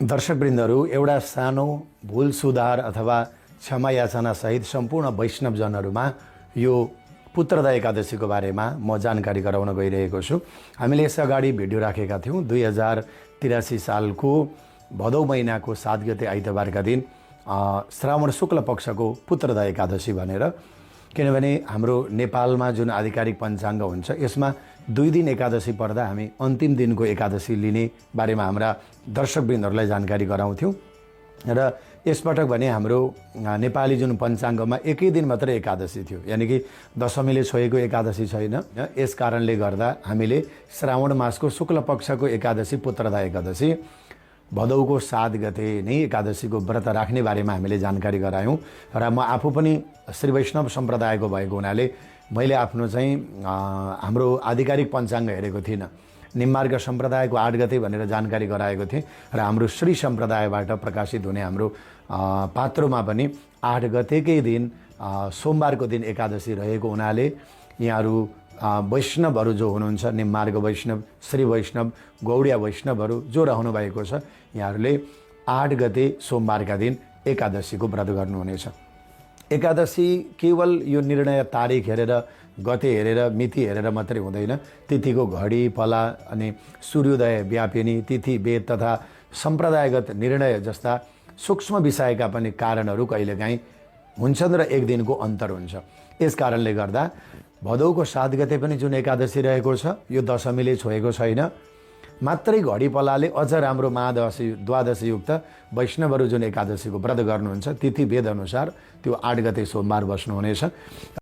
दर्शकवृन्दहरू, एउटा सानो भूल सुधार अथवा क्षमा याचना सहित सम्पूर्ण वैष्णवजनहरूमा यो पुत्रदा एकादशीको बारेमा म जानकारी गराउन गइरहेको छु। हामीले यस अगाडि भिडियो राखेका थियौँ 2083 सालको भदौ महिनाको 7 गते आइतबारका दिन श्रावण शुक्ल पक्षको पुत्रदा एकादशी भनेर। किनभने हाम्रो नेपालमा जुन आधिकारिक पञ्चाङ्ग हुन्छ यसमा 2 दिन एकादशी पर्दा हामी अन्तिम दिनको एकादशी लिने बारेमा हाम्रा दर्शकवृन्दहरूलाई जानकारी गराउँथ्यौँ। र यसपटक भने हाम्रो नेपाली जुन पञ्चाङ्गमा एकै दिन मात्रै एकादशी थियो, यानि कि दशमीले छोएको एकादशी छैन। यस कारणले गर्दा हामीले श्रावण मासको शुक्ल पक्षको एकादशी पुत्रदा एकादशी भदौको 7 गते नै एकादशीको व्रत राख्ने बारेमा हामीले जानकारी गरायौँ। र म आफू पनि श्री वैष्णव सम्प्रदायको भएको हुनाले मैले आफ्नो चाहिँ हाम्रो आधिकारिक पञ्चाङ्ग हेरेको थिइनँ। निम्मार्ग सम्प्रदायको 8 गते भनेर जानकारी गराएको थिएँ र हाम्रो श्री सम्प्रदायबाट प्रकाशित हुने हाम्रो पात्रोमा पनि 8 गतेकै दिन सोमबारको दिन एकादशी रहेको हुनाले यहाँहरू वैष्णवहरू जो हुनुहुन्छ, निम्मार्ग वैष्णव, श्री वैष्णव, गौडिया वैष्णवहरू जो रहनु भएको छ, यहाँहरूले 8 गते सोमबारका दिन एकादशीको व्रत गर्नुहुनेछ। एकादशी केवल यो निर्णय तारिख हेरेर, गते हेरेर, मिति हेरेर मात्रै हुँदैन। तिथिको घडी पला अनि सूर्योदय व्यापिनी तिथि वेद तथा सम्प्रदायगत निर्णय जस्ता सूक्ष्म विषयका पनि कारणहरू कहिलेकाहीँ हुन्छन् र एक दिनको अन्तर हुन्छ। यस कारणले गर्दा भदौको 7 गते पनि जुन एकादशी रहेको छ यो दशमीले छोएको छैन। मात्रै घडी पलाले अझ राम्रो द्वादशी युक्त वैष्णवहरू जुन एकादशीको व्रत गर्नुहुन्छ तिथि वेद अनुसार त्यो 8 गते सोमबार बस्नुहुनेछ।